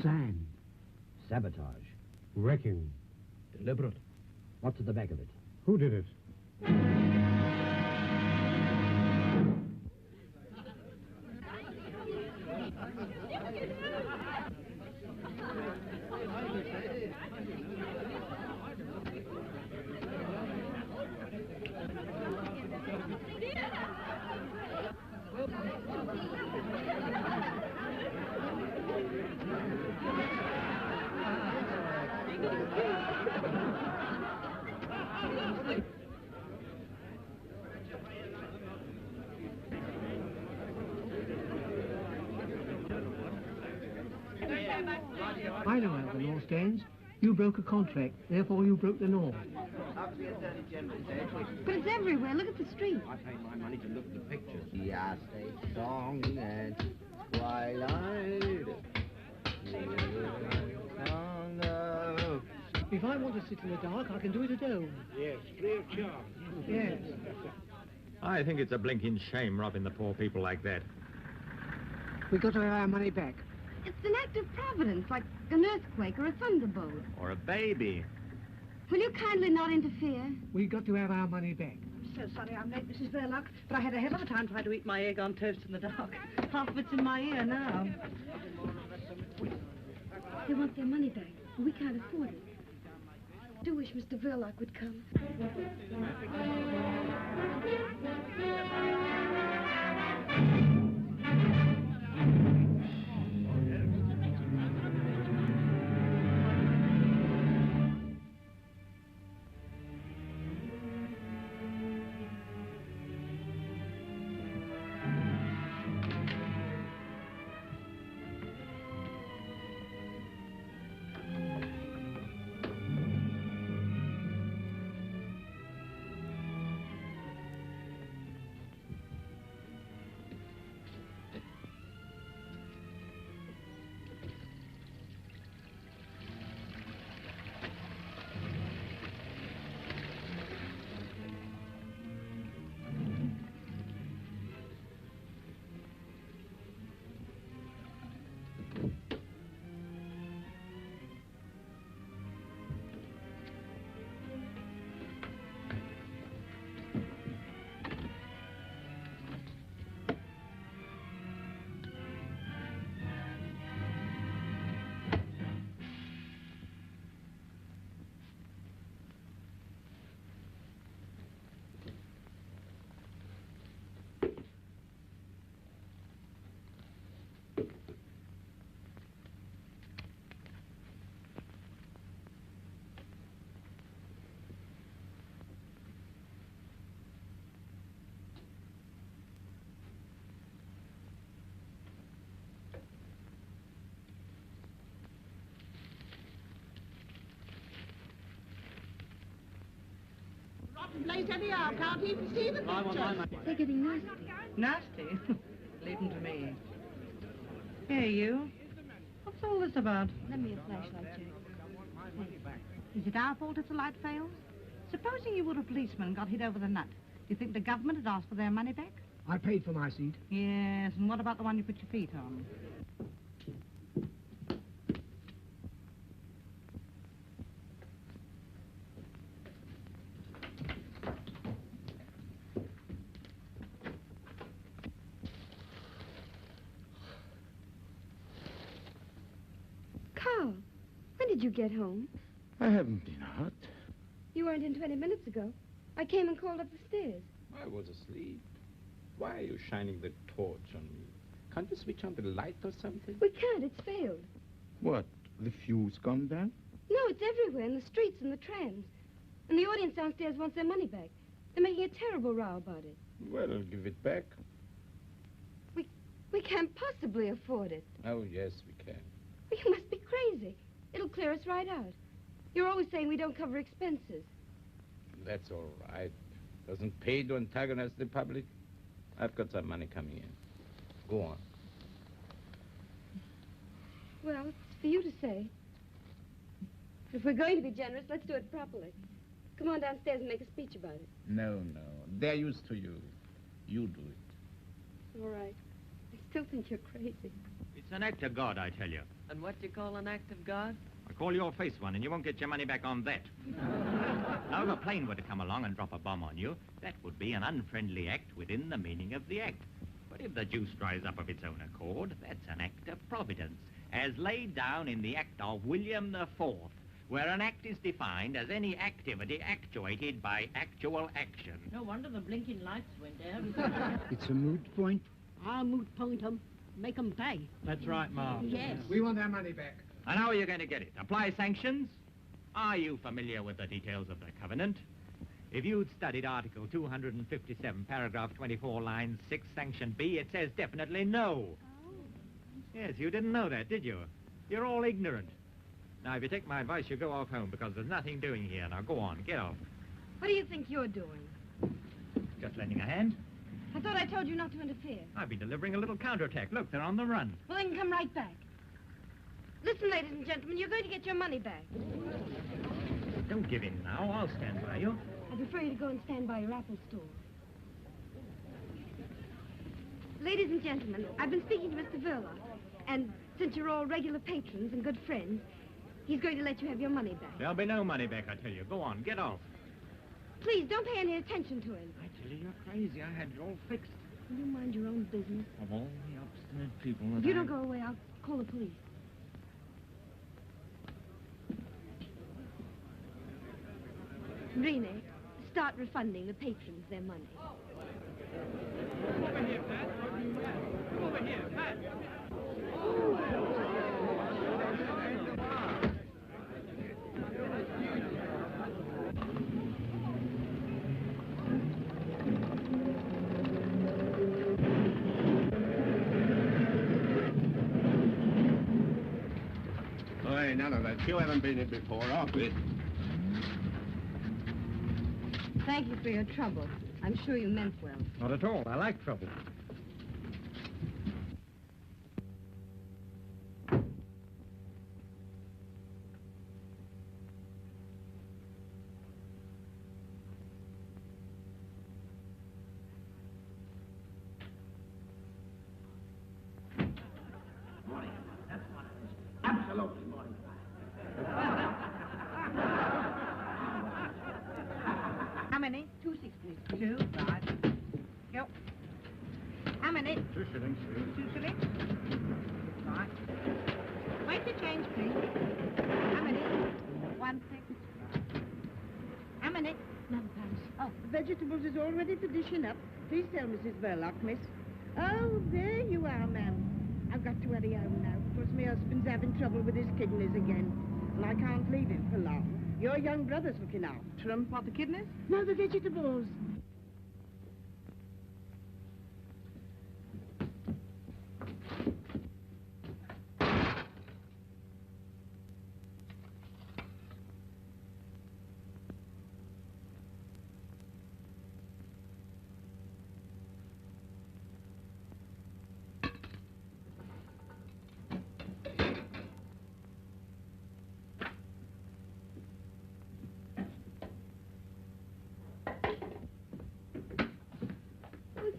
Sand. Sabotage. Wrecking. Deliberate. What's at the back of it? Who did it? I know how the law stands. You broke a contract, therefore you broke the law. But it's everywhere. Look at the street. I paid my money to look at the pictures. Yes, a song at twilight. If I want to sit in the dark, I can do it at home. Yes, free of charge. Yes. I think it's a blinking shame robbing the poor people like that. We got to have our money back. It's an act of providence, like an earthquake or a thunderbolt. Or a baby. Will you kindly not interfere? We got to have our money back. So sorry I'm late, Mrs. Verloc, but I had a hell of a time trying to eat my egg on toast in the dark. Half of it's in my ear now. They want their money back. We can't afford it. I do wish Mr. Verloc would come. Late anyhow, can't even see the picture. They're getting nasty. Nasty? Leave them to me. Hey, you. What's all this about? Lend me a flashlight, Jack. Is it our fault if the light fails? Supposing you were a policeman and got hit over the nut. Do you think the government had asked for their money back? I paid for my seat. Yes, and what about the one you put your feet on? Carl, when did you get home? I haven't been out. You weren't in 20 minutes ago. I came and called up the stairs. I was asleep. Why are you shining the torch on me? Can't you switch on the light or something? We can't. It's failed. What? The fuse gone down? No, it's everywhere, in the streets and the trams. And the audience downstairs wants their money back. They're making a terrible row about it. Well, I'll give it back. We can't possibly afford it. Oh, yes, we can. Well, you must be crazy. It'll clear us right out. You're always saying we don't cover expenses. That's all right. Doesn't pay to antagonize the public. I've got some money coming in. Go on. Well, it's for you to say. If we're going to be generous, let's do it properly. Come on downstairs and make a speech about it. No. They're used to you. You do it. All right. I still think you're crazy. It's an act of God, I tell you. And what do you call an act of God? I call your face one, and you won't get your money back on that. Now, if a plane were to come along and drop a bomb on you, that would be an unfriendly act within the meaning of the act. But if the juice dries up of its own accord, that's an act of providence, as laid down in the Act of William IV, where an act is defined as any activity actuated by actual action. No wonder the blinking lights went out. It's a moot point. I'll moot point 'em. Make 'em pay. That's right, Ma. Yes. We want our money back. And how are you going to get it? Apply sanctions? Are you familiar with the details of the covenant? If you'd studied Article 257, paragraph 24, line 6, sanction B, it says definitely no. Oh. Yes, you didn't know that, did you? You're all ignorant. Now, if you take my advice, you go off home, because there's nothing doing here. Now, go on, get off. What do you think you're doing? Just lending a hand. I thought I told you not to interfere. I've been delivering a little counterattack. Look, they're on the run. Well, then come right back. Listen, ladies and gentlemen, you're going to get your money back. Don't give in now. I'll stand by you. I prefer you to go and stand by your Apple store. Ladies and gentlemen, I've been speaking to Mr. Verloc, and since you're all regular patrons and good friends, he's going to let you have your money back. There'll be no money back, I tell you. Go on, get off. Please, don't pay any attention to him. I tell you, you're crazy. I had it all fixed. Will you mind your own business? Of all the obstinate people that If you don't go away, I'll call the police. Rene, start refunding the patrons their money. Come over here, Pat. Come over here, Pat. Hey, none of that. You haven't been in before, are we? Thank you for your trouble. I'm sure you meant well. Not at all. I like trouble. Absolutely. How many? 2.60. 2, right. Go. How many? 2 shillings. 2 shillings. Right. Wait to change, please. How many? 1 6. How many? Another pound. Oh, the vegetables is all ready for dishing up. Please tell Mrs. Verloc, miss. Oh, there you are, ma'am. I've got to hurry home now, because my husband's having trouble with his kidneys again. And I can't leave him for long. Your young brother's looking after him. What, the kidneys? No, the vegetables.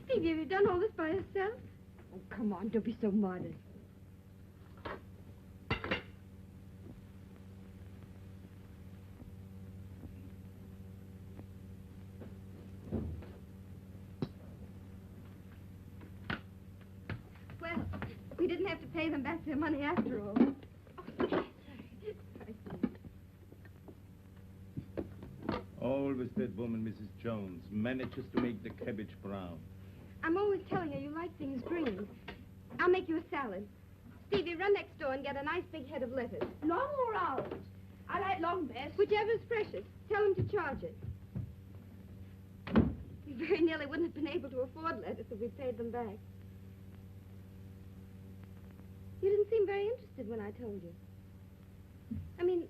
Stevie, have you done all this by yourself? Oh, come on, don't be so modest. Well, we didn't have to pay them back their money after all. Oh, sorry. Always that woman, Mrs. Jones, manages to make the cabbage brown. I'm always telling her you like things green. I'll make you a salad. Stevie, run next door and get a nice big head of lettuce. Long or round? I like long best. Whichever's freshest. Tell them to charge it. We very nearly wouldn't have been able to afford lettuce if we paid them back. You didn't seem very interested when I told you. I mean,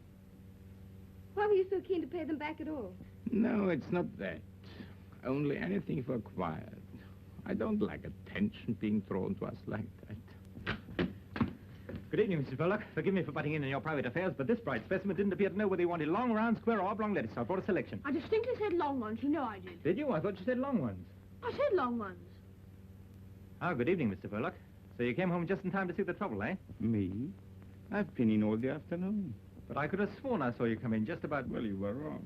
why were you so keen to pay them back at all? No, it's not that. Only anything for quiet. I don't like attention being thrown to us like that. Good evening, Mr. Verloc. Forgive me for butting in your private affairs, but this bright specimen didn't appear to know whether he wanted long, round, square, or oblong lettuce, so I brought a selection. I distinctly said long ones. You know I did. Did you? I thought you said long ones. I said long ones. Ah, good evening, Mr. Verloc. So you came home just in time to see the trouble, eh? Me? I've been in all the afternoon. But I could have sworn I saw you come in just about... Well, you were wrong.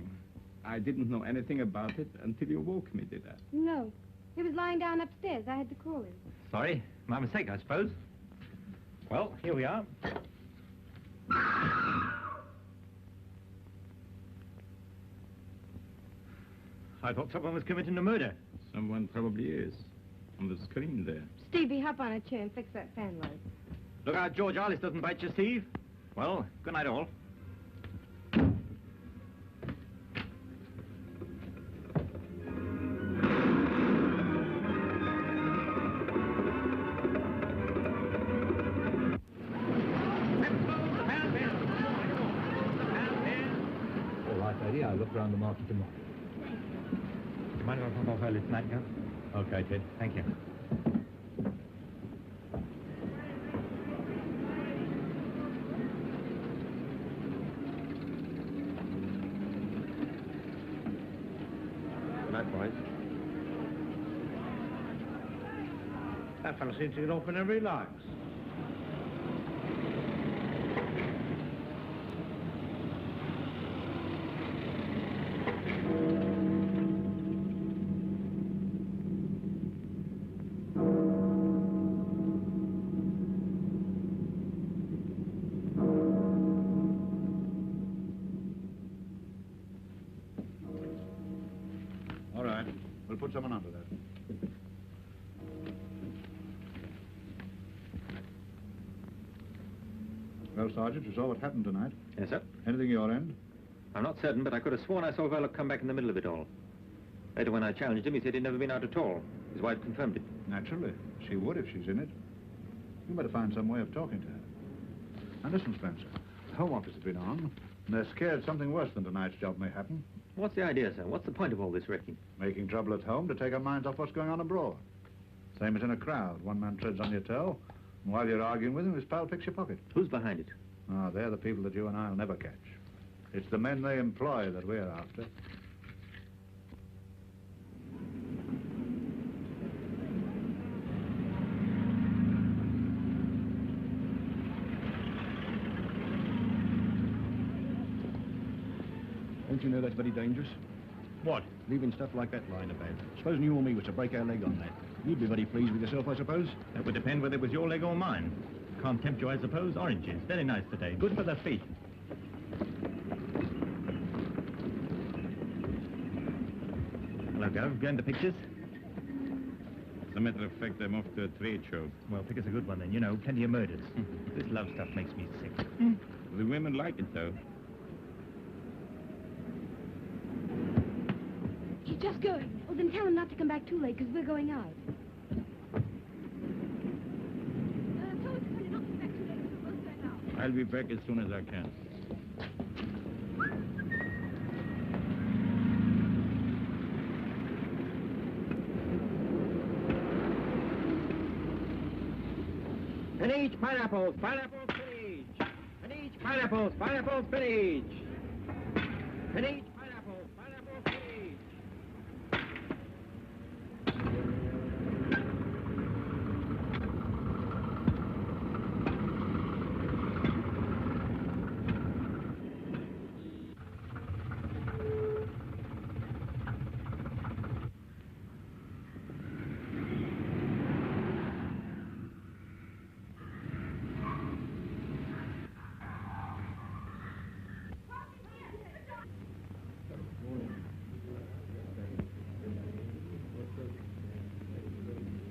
I didn't know anything about it until you woke me, did I? No. He was lying down upstairs. I had to call him. Sorry. My mistake, I suppose. Well, here we are. I thought someone was committing a murder. Someone probably is. On the screen there. Stevie, hop on a chair and fix that fan light. Look out, George Arliss doesn't bite you, Steve. Well, good night, all. All right, lady, I'll look round the market tomorrow. Do you mind if I pop off early tonight, Gus? Okay, Ted. Thank you. Night, boys. That fellow seems to get off whenever he likes. All right. We'll put someone under that. Well, Sergeant, you saw what happened tonight. Yes, sir. Anything your end? I'm not certain, but I could have sworn I saw Verloc come back in the middle of it all. Later, when I challenged him, he said he'd never been out at all. His wife confirmed it. Naturally. She would if she's in it. You better find some way of talking to her. Now, listen, Spencer. The Home Office has been on, and they're scared something worse than tonight's job may happen. What's the idea, sir? What's the point of all this wrecking? Making trouble at home to take our minds off what's going on abroad. Same as in a crowd. One man treads on your toe, and while you're arguing with him, his pal picks your pocket. Who's behind it? Ah, they're the people that you and I'll never catch. It's the men they employ that we're after. Don't you know that's very dangerous? What? Leaving stuff like that lying about. Supposing you or me was to break our leg on that. You'd be very pleased with yourself, I suppose? That would depend whether it was your leg or mine. Can't tempt you, I suppose. Oranges. Very nice today. Good for the feet. Hello, Gov. Going to pictures? As a matter of fact, I'm off to a trade show. Well, pick us a good one then. You know, plenty of murders. This love stuff makes me sick. The women like it, though. He's just going. Well, then tell him not to come back too late, because we're going out. I'll be back as soon as I can. And each pineapples, pineapples spinach. And each pineapples, pineapples spinach. And each pineapples, pineapples spinach.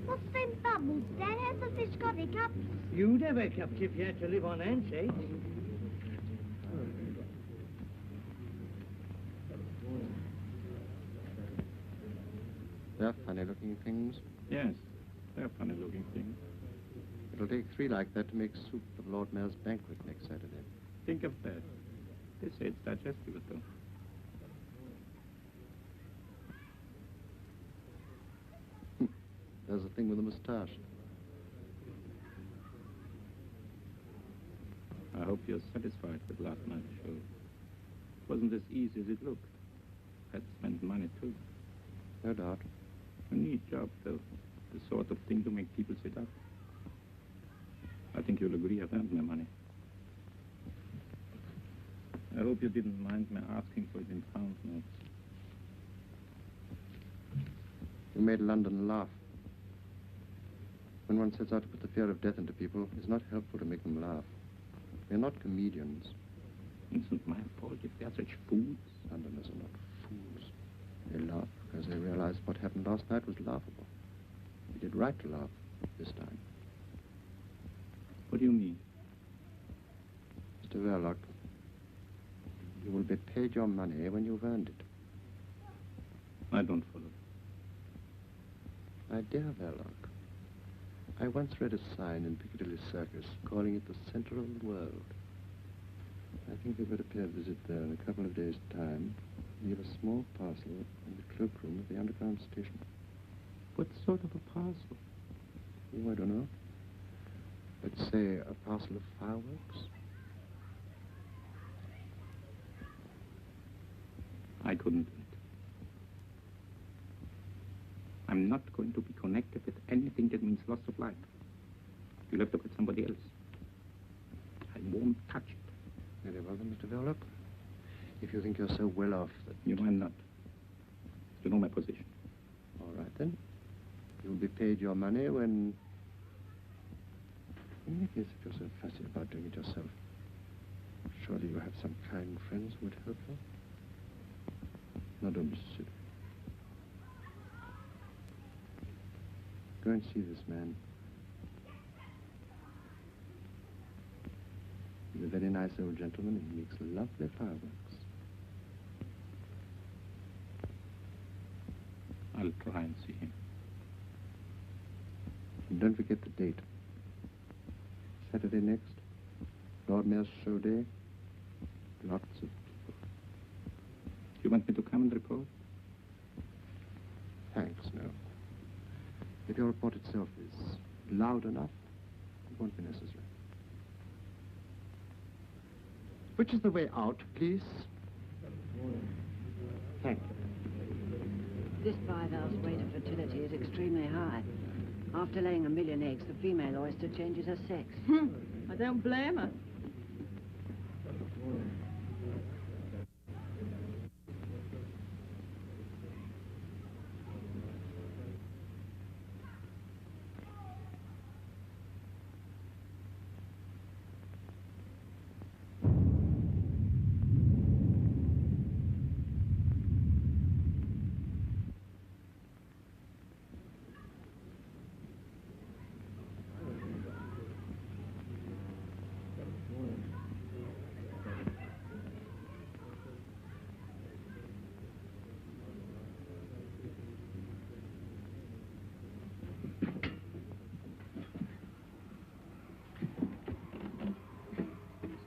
What's them bubbles, Dad? How's the fish got their cups? You'd have a cup if you had to live on handshakes. They're funny-looking things. Yes, they're funny-looking things. It'll take 3 like that to make soup of Lord Mayor's banquet next Saturday. Think of that. They say it's digestible, though. There's a thing with a moustache. I hope you're satisfied with last night's show. It wasn't as easy as it looked. Had to spend money, too. No doubt. A neat job, though. The sort of thing to make people sit up. I think you'll agree I've earned my money. I hope you didn't mind my asking for it in pound notes. You made London laugh. When one sets out to put the fear of death into people, it's not helpful to make them laugh. They're not comedians. It isn't my fault if they're such fools. Londoners are not fools. They laugh because they realize what happened last night was laughable. We did right to laugh this time. What do you mean? Mr. Verloc, you will be paid your money when you've earned it. I don't follow. My dear Verloc, I once read a sign in Piccadilly Circus calling it the center of the world. I think we'd better pay a visit there in a couple of days' time. Leave a small parcel in the cloakroom of the underground station. What sort of a parcel? Oh, I don't know. Let's say a parcel of fireworks. I couldn't do it. I'm not going to be connected with anything that means loss of life. You'll have to get somebody else. I won't touch it. Very well then, Mr. Verloc. If you think you're so well off that... You know I'm not. You know my position. All right then. You'll be paid your money when... In any case, if you're so fussy about doing it yourself, surely you have some kind friends who would help you. Now don't be silly. Go and see this man. He's a very nice old gentleman and he makes lovely fireworks. I'll try and see him. And don't forget the date. Saturday next. Lord Mayor's show day. Lots of people. Do you want me to come and report? Thanks, no. If your report itself is loud enough, it won't be necessary. Which is the way out, please? Thank you. This 5 hours rate of fertility is extremely high. After laying 1 million eggs, the female oyster changes her sex. I don't blame her.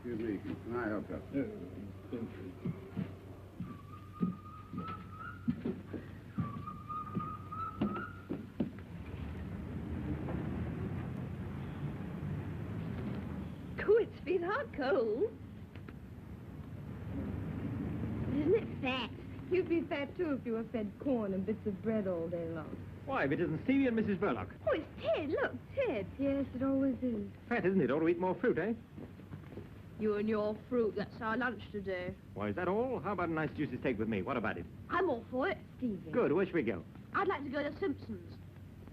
Excuse me. Can I help you? Oh, it's sweetheart cold. Isn't it fat? You'd be fat, too, if you were fed corn and bits of bread all day long. Why, if it isn't Stevie and Mrs. Verloc. Oh, it's Ted. Look, Ted. Yes, it always is. Fat, isn't it? Ought to eat more fruit, eh? You and your fruit, that's our lunch today. Why, is that all? How about a nice juicy steak with me? What about it? I'm all for it. Stevie. Good. Where should we go? I'd like to go to Simpson's.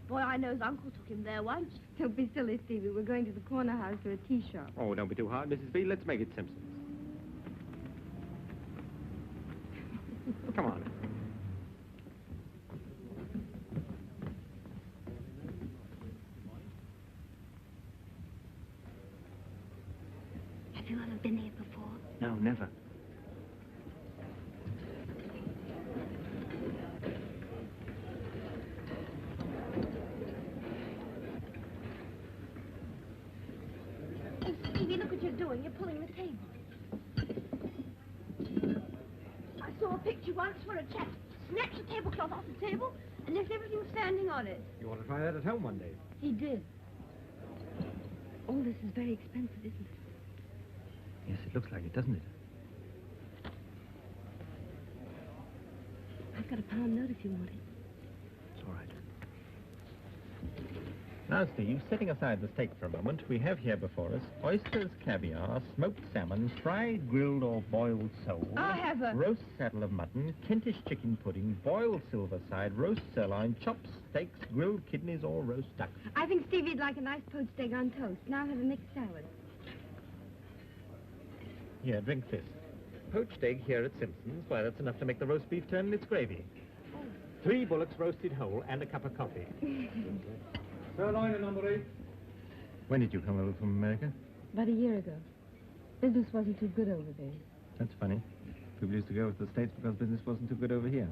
Boy, I know his uncle took him there once. Don't be silly, Stevie. We're going to the corner house to a tea shop. Oh, don't be too hard, Mrs. B. Let's make it Simpson's. Come on. Have you ever been here before? No, never. Hey, Stevie, look what you're doing. You're pulling the table. I saw a picture once where a chap snatched a tablecloth off the table and left everything standing on it. You want to try that at home one day? He did. All this is very expensive, isn't it? Yes, it looks like it, doesn't it? I've got £1 note if you want it. It's all right. Now, Steve, setting aside the steak for a moment, we have here before us oysters, caviar, smoked salmon, fried, grilled or boiled sole. I'll have a... Roast saddle of mutton, Kentish chicken pudding, boiled silver side, roast sirloin, chopped steaks, grilled kidneys or roast duck. I think Stevie'd like a nice poached egg on toast. Now I'll have a mixed salad. Here, drink this. Poached egg here at Simpson's. Why, that's enough to make the roast beef turn in its gravy. 3 bullocks roasted whole and a cup of coffee. Sirloin, number 8. When did you come over from America? About a year ago. Business wasn't too good over there. That's funny. People used to go to the States because business wasn't too good over here.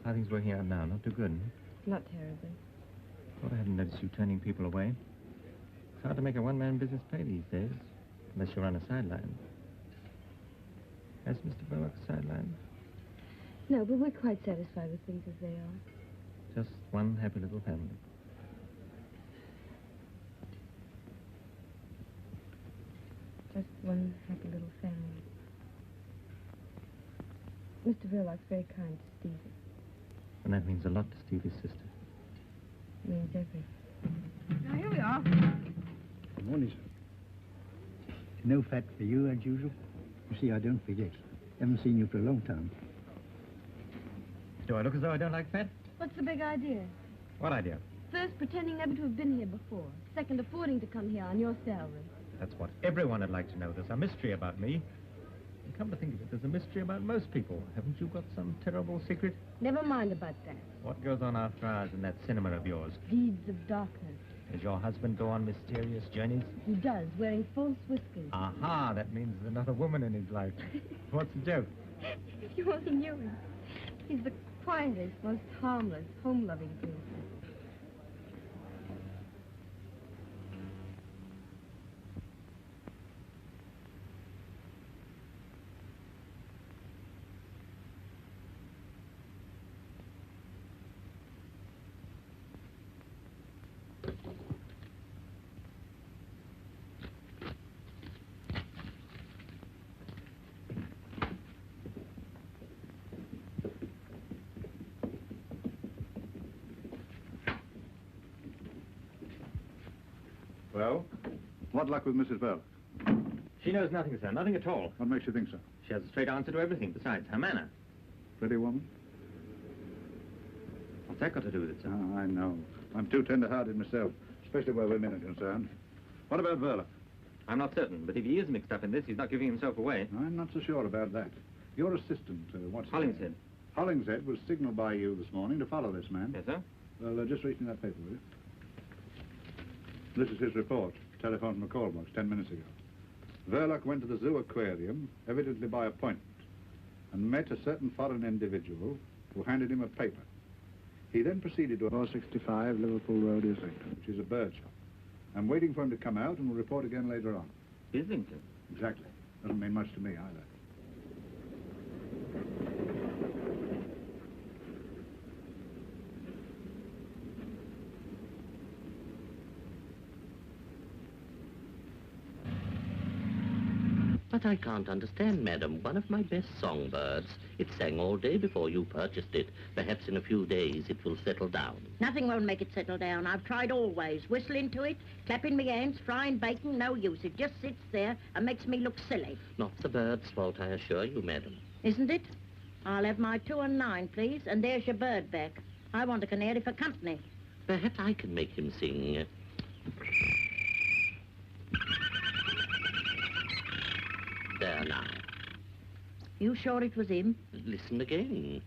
How are things working out now? Not too good, huh? Not terribly. Thought I hadn't noticed you turning people away. It's hard to make a one-man business pay these days, unless you're on a sideline. Has Mr. Verloc a sideline? No, but we're quite satisfied with things as they are. Just one happy little family. Just one happy little family. Mr. Verloc's very kind to Stevie. And that means a lot to Stevie's sister. Means everything. Now, here we are. Good morning, sir. No fat for you, as usual. You see, I don't forget. Haven't seen you for a long time. Do I look as though I don't like fat? What's the big idea? What idea? First, pretending never to have been here before. Second, affording to come here on your salary. That's what everyone would like to know. There's a mystery about me. And come to think of it, there's a mystery about most people. Haven't you got some terrible secret? Never mind about that. What goes on after hours in that cinema of yours? Deeds of darkness. Does your husband go on mysterious journeys? He does, wearing false whiskers. Aha, that means there's another woman in his life. What's the joke? If you only knew him. He's the quietest, most harmless, home-loving person. Well, what luck with Mrs. Verloc? She knows nothing, sir. Nothing at all. What makes you think so? She has a straight answer to everything, besides her manner. Pretty woman? What's that got to do with it, sir? Oh, I know. I'm too tender-hearted myself, especially where women are concerned. What about Verloc? I'm not certain, but if he is mixed up in this, he's not giving himself away. I'm not so sure about that. Your assistant, what's his name? Hollingshead. Hollingshead was signaled by you this morning to follow this man. Yes, sir? Well, just reach me that paper, will you? This is his report, telephoned from a call box 10 minutes ago. Verloc went to the zoo aquarium, evidently by appointment, and met a certain foreign individual who handed him a paper. He then proceeded to 465 Liverpool Road, Islington. which is a bird shop. I'm waiting for him to come out and will report again later on. Islington? Exactly. Doesn't mean much to me either. But I can't understand, madam. One of my best songbirds. It sang all day before you purchased it. Perhaps in a few days it will settle down. Nothing won't make it settle down. I've tried always. Whistling to it, clapping my hands, frying bacon, no use. It just sits there and makes me look silly. Not the bird's fault, I assure you, madam. Isn't it? I'll have my 2 and 9, please, and there's your bird back. I want a canary for company. Perhaps I can make him sing. There now. You sure it was him? Listen again.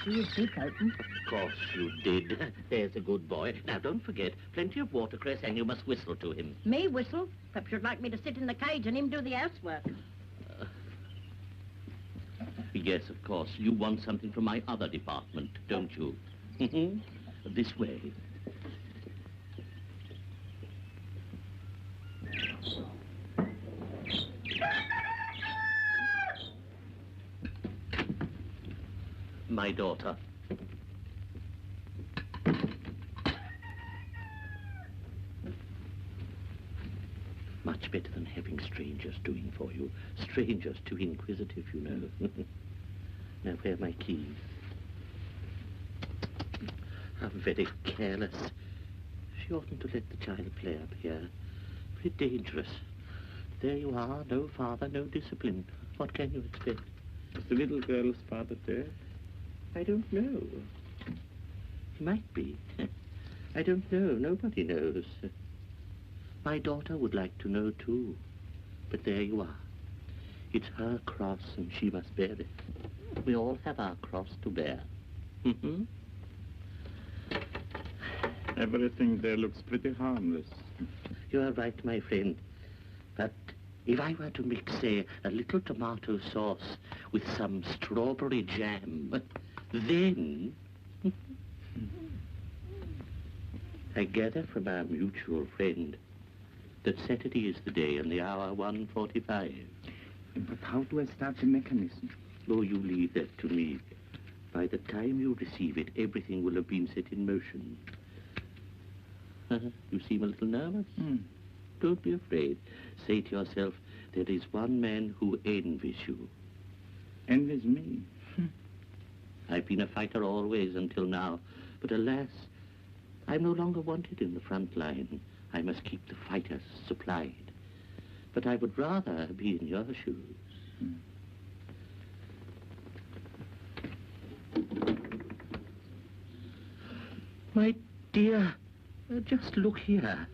See his beak open? Of course you did. There's a good boy. Now, don't forget, plenty of watercress, and you must whistle to him. Me whistle? Perhaps you'd like me to sit in the cage and him do the housework. Yes, of course. You want something from my other department, don't you? This way. My daughter. Much better than having strangers doing for you. Strangers too inquisitive, you know. Now, where are my keys? How very careless. She oughtn't to let the child play up here. Very dangerous. There you are, no father, no discipline. What can you expect? Is the little girl's father dead? I don't know. He might be. I don't know. Nobody knows. My daughter would like to know, too. But there you are. It's her cross, and she must bear it. We all have our cross to bear. Mm-hmm. Everything there looks pretty harmless. You are right, my friend. But if I were to mix, say, a little tomato sauce with some strawberry jam, then... I gather from our mutual friend that Saturday is the day and the hour 1:45. But how do I start the mechanism? Oh, you leave that to me. By the time you receive it, everything will have been set in motion. You seem a little nervous. Don't be afraid. Say to yourself, there is one man who envies you. Envies me? I've been a fighter always until now, but alas, I'm no longer wanted in the front line. I must keep the fighters supplied. But I would rather be in your shoes. My dear, just look here.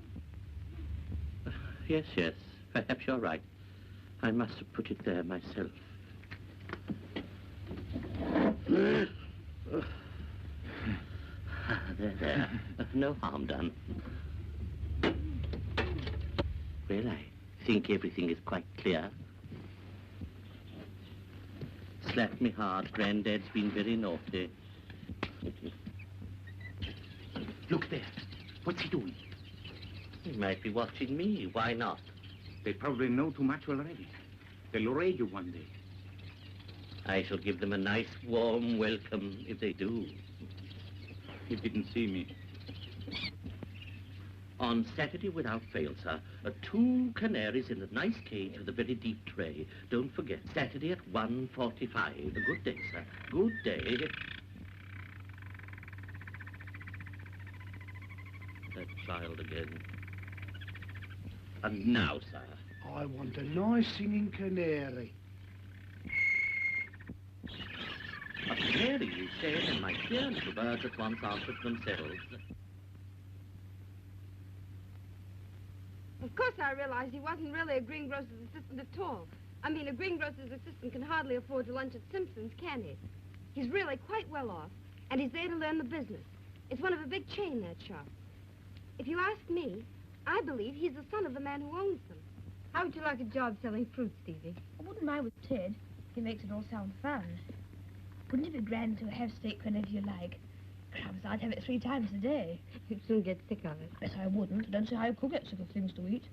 Yes, yes, perhaps you're right. I must have put it there myself. There. No harm done. Well, I think everything is quite clear. Slap me hard. Granddad's been very naughty. Look there. What's he doing? He might be watching me. Why not? They probably know too much already. They'll raid you one day. I shall give them a nice, warm welcome if they do. He didn't see me. On Saturday without fail, sir, 2 canaries in a nice cage with a very deep tray. Don't forget, Saturday at 1:45. Good day, sir. Good day. That child again. And now, sir. I want a nice singing canary. A canary, you said, and my dear little birds at once answered themselves. Of course I realized he wasn't really a greengrocer's assistant at all. I mean, a greengrocer's assistant can hardly afford to lunch at Simpson's, can he? He's really quite well off, and he's there to learn the business. It's one of a big chain, that shop. If you ask me, I believe he's the son of the man who owns them. How would you like a job selling fruit, Stevie? I wouldn't mind with Ted. He makes it all sound fun. Wouldn't it be grand to have steak whenever you like? Crumbs, I'd have it 3 times a day. You'd soon get sick of it. Yes, I wouldn't. I don't see how you could get sick of things to eat.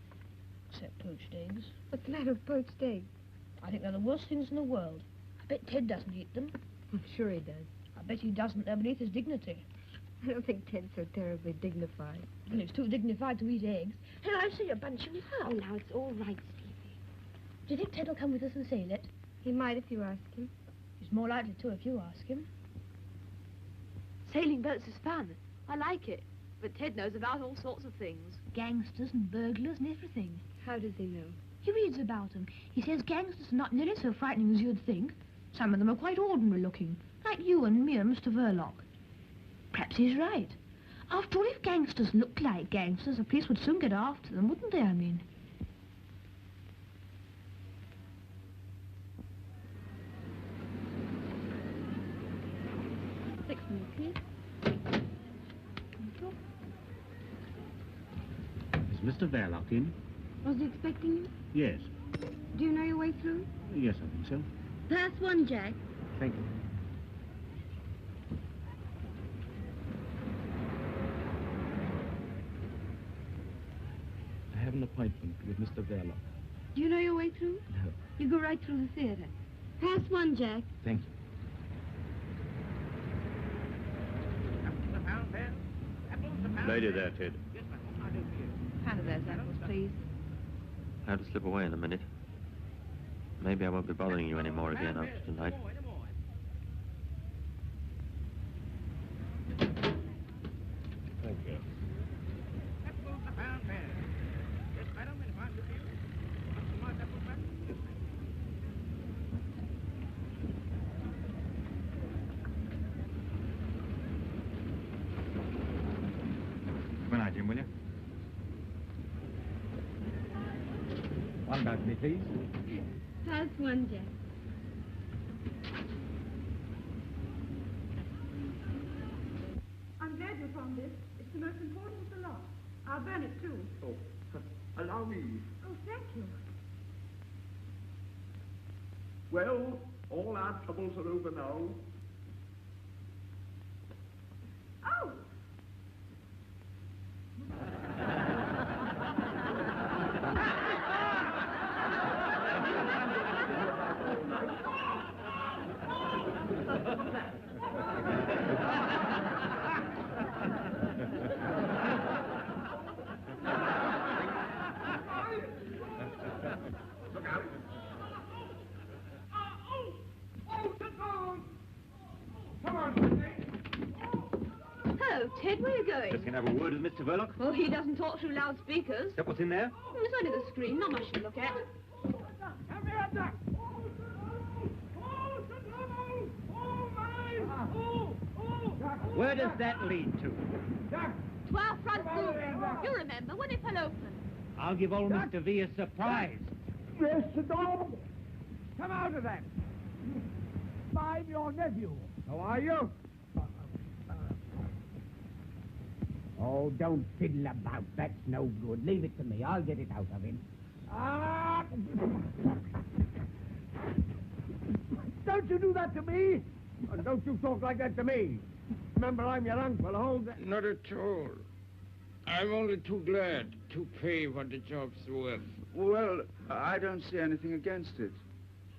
Except poached eggs. What's the matter with poached eggs? I think they're the worst things in the world. I bet Ted doesn't eat them. I'm sure he does. I bet he doesn't. They're beneath his dignity. I don't think Ted's so terribly dignified. Well, he's too dignified to eat eggs. And I see you're bunching it up. Oh, now, it's all right, Stevie. Do you think Ted will come with us and sail it? He might if you ask him. He's more likely to if you ask him. Sailing boats is fun. I like it. But Ted knows about all sorts of things. Gangsters and burglars and everything. How does he know? He reads about them. He says gangsters are not nearly so frightening as you'd think. Some of them are quite ordinary looking, like you and me and Mr. Verloc. Perhaps he's right. After all, if gangsters looked like gangsters, the police would soon get after them, wouldn't they, I mean? Fix me, please. Is Mr. Verloc in? Was he expecting you? Yes. Do you know your way through? Yes, I think so. Pass 1, Jack. Thank you. I have an appointment with Mr. Verloc. Do you know your way through? No. You go right through the theater. Pass 1, Jack. Thank you. Lady there, Ted. Pound of those apples, please. I have to slip away in a minute. Maybe I won't be bothering you anymore again after tonight. please. First one, Jack. I'm glad you found this. It's the most important of the lot. I'll burn it too. Oh, allow me. Oh, thank you. Well, all our troubles are over now. Oh! Look out. Come on, Hello, Ted, where are you going? Just going to have a word with Mr. Verloc. Well, he doesn't talk through loudspeakers. Is that what's in there? It's only the screen, not much to look at. Where does that lead to? To our front door. You remember when it fell open. I'll give old Mr. V a surprise. Yes, dog. Come out of that. I'm your nephew. How are you? Oh, don't fiddle about. That's no good. Leave it to me. I'll get it out of him. Ah! Don't you do that to me? And don't you talk like that to me. Remember, I'm your uncle. Hold that. Not at all. I'm only too glad to pay what the job's worth. Well, I don't see anything against it.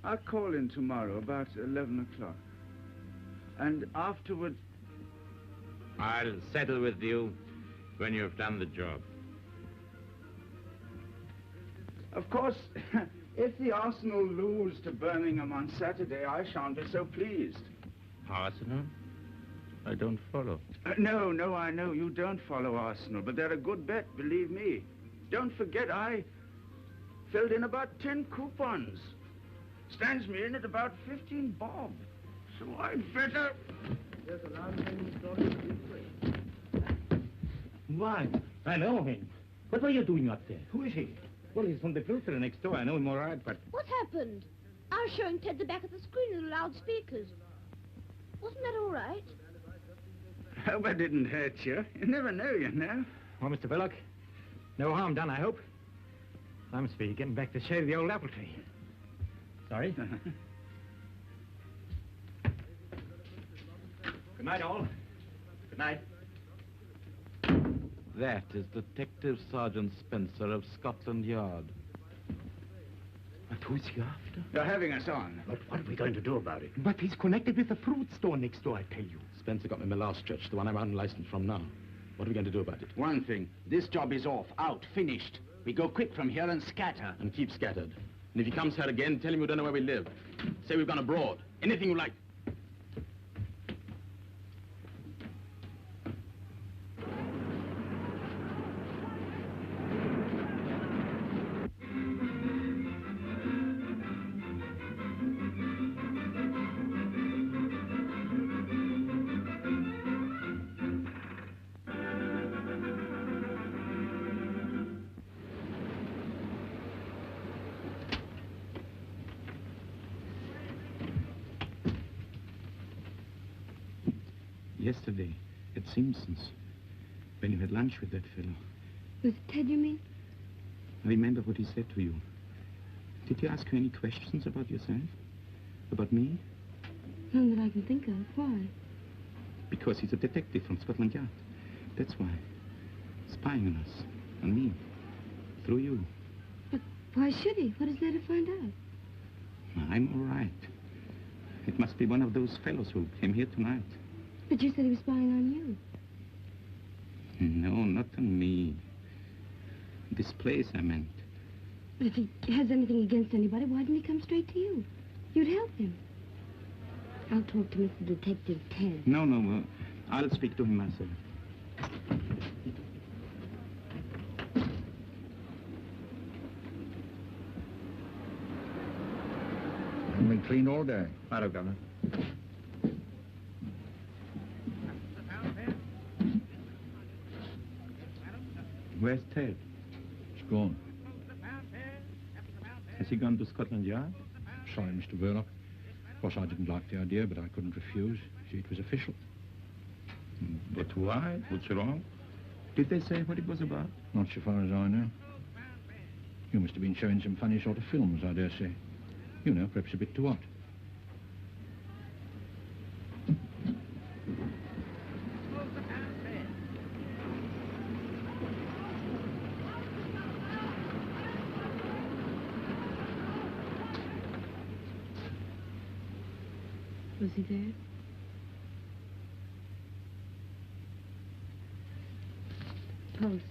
I'll call in tomorrow about 11 o'clock. And afterward... I'll settle with you when you've done the job. Of course, if the Arsenal lose to Birmingham on Saturday, I shan't be so pleased. Arsenal? I don't follow. No, I know you don't follow Arsenal, but they're a good bet, believe me. Don't forget, I filled in about 10 coupons. Stands me in at about 15 bob. So I'd better... There's a long story this way. What? I know him. What were you doing up there? Who is he? Well, he's from the filter next door. I know him all right, but... What happened? I was showing Ted the back of the screen with the loudspeakers. Wasn't that all right? Hope I didn't hurt you. You never know, you know. Well, Mr. Verloc, no harm done, I hope. I must be getting back to shave the old apple tree. Sorry? Good night, all. Good night. That is Detective Sergeant Spencer of Scotland Yard. But who's he after? You're having us on. But what are we going to do about it? But he's connected with the fruit store next door, I tell you. Spencer got me my last stretch, the one I'm unlicensed from now. What are we going to do about it? One thing. This job is off, out, finished. We go quick from here and scatter. And keep scattered. And if he comes here again, tell him we don't know where we live. Say we've gone abroad. Anything you like. Yesterday, at Simpson's, when you had lunch with that fellow. With Ted, you mean? Remember what he said to you. Did he ask you any questions about yourself? About me? None that I can think of. Why? Because he's a detective from Scotland Yard. That's why. Spying on us. On me. Through you. But why should he? What is there to find out? I'm all right. It must be one of those fellows who came here tonight. But you said he was spying on you. No, not on me. This place, I meant. But if he has anything against anybody, why didn't he come straight to you? You'd help him. I'll talk to Mr. Detective Ted. No, I'll speak to him myself. I've been clean all day. Hello, Governor. Where's Ted? It's gone. Has he gone to Scotland Yard? Sorry, Mr. Verloc. Of course, I didn't like the idea, but I couldn't refuse. See, it was official. But why? What's wrong? Did they say what it was about? Not so far as I know. You must have been showing some funny sort of films, I dare say. You know, perhaps a bit too hot. Was he there? Post.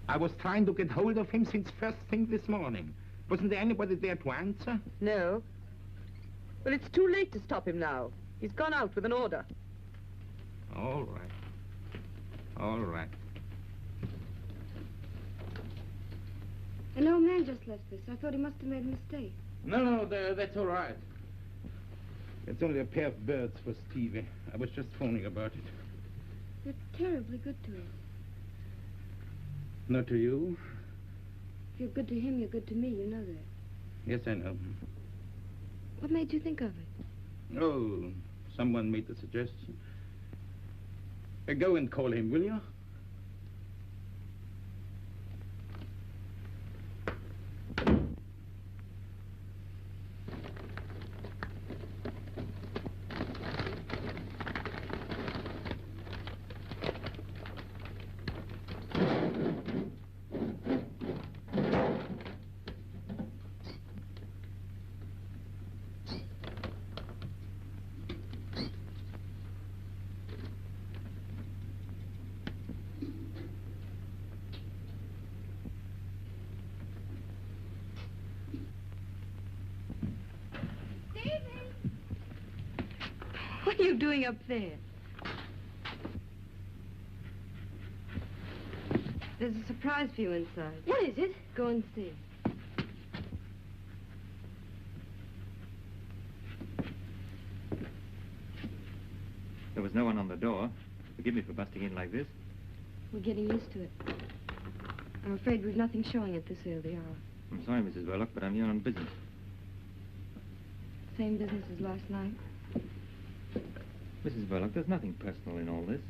I was trying to get hold of him since first thing this morning. Wasn't there anybody there to answer? No. Well, it's too late to stop him now. He's gone out with an order. All right. All right. An old man just left this. I thought he must have made a mistake. No, that's all right. It's only a pair of birds for Stevie. I was just phoning about it. You're terribly good to him. Not to you? If you're good to him, you're good to me. You know that. Yes, I know. What made you think of it? Oh, someone made the suggestion. Go and call him, will you? What are you doing up there? There's a surprise for you inside. What is it? Go and see. There was no one on the door. Forgive me for busting in like this. We're getting used to it. I'm afraid we've nothing showing at this early hour. I'm sorry, Mrs. Verloc, but I'm here on business. Same business as last night. Mrs. Verloc, there's nothing personal in all this.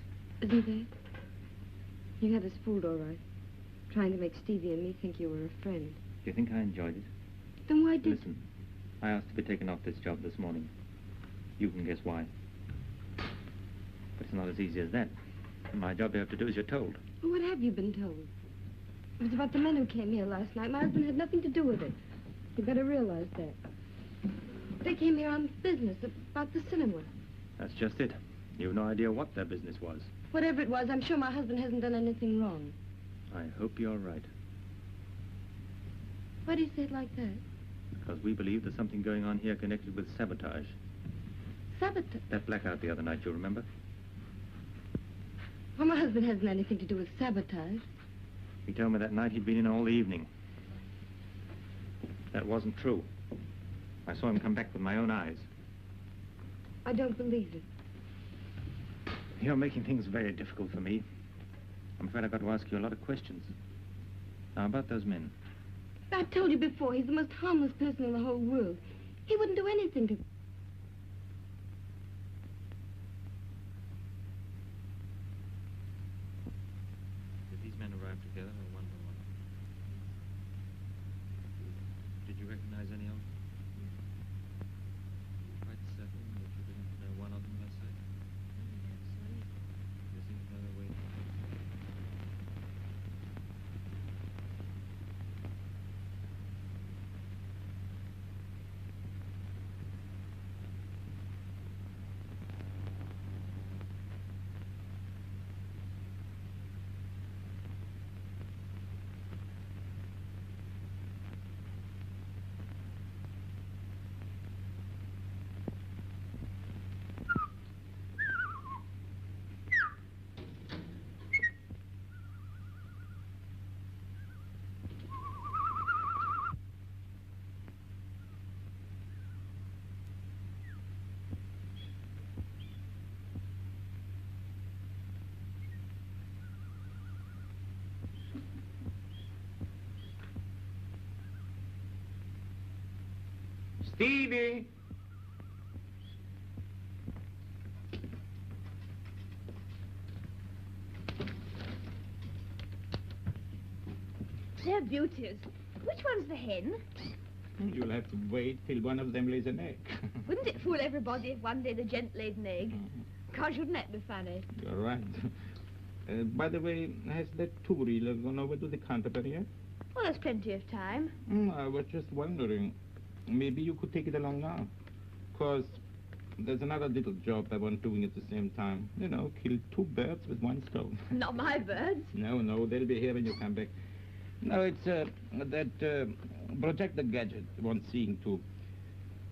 Isn't there? You had us fooled, all right. Trying to make Stevie and me think you were a friend. Do you think I enjoyed it? Then why did... Listen, I asked to be taken off this job this morning. You can guess why. But it's not as easy as that. My job you have to do as you're told. Well, what have you been told? It was about the men who came here last night. My husband had nothing to do with it. You better realize that. They came here on business about the cinema. That's just it. You've no idea what their business was. Whatever it was, I'm sure my husband hasn't done anything wrong. I hope you're right. Why do you say it like that? Because we believe there's something going on here connected with sabotage. Sabotage? That blackout the other night, you remember? Well, my husband hasn't anything to do with sabotage. He told me that night he'd been in all the evening. That wasn't true. I saw him come back with my own eyes. I don't believe it. You're making things very difficult for me. I'm afraid I've got to ask you a lot of questions. Now, about those men. I've told you before, he's the most harmless person in the whole world. He wouldn't do anything to... Did these men arrive together or one by one? Did you recognize any of them? Quite certain that you didn't know one of them by sight? There seems no other way. Stevie! They're beauties. Which one's the hen? You'll have to wait till one of them lays an egg. Wouldn't it fool everybody if one day the gent laid an egg? Gosh, wouldn't that be funny? You're right. By the way, has that two-reeler gone over to the Canterbury yet? Well, there's plenty of time. I was just wondering. Maybe you could take it along now. 'Cause there's another little job I want doing at the same time. You know, kill two birds with one stone. Not my birds. No, they'll be here when you come back. No, it's that projector gadget wants seeing to.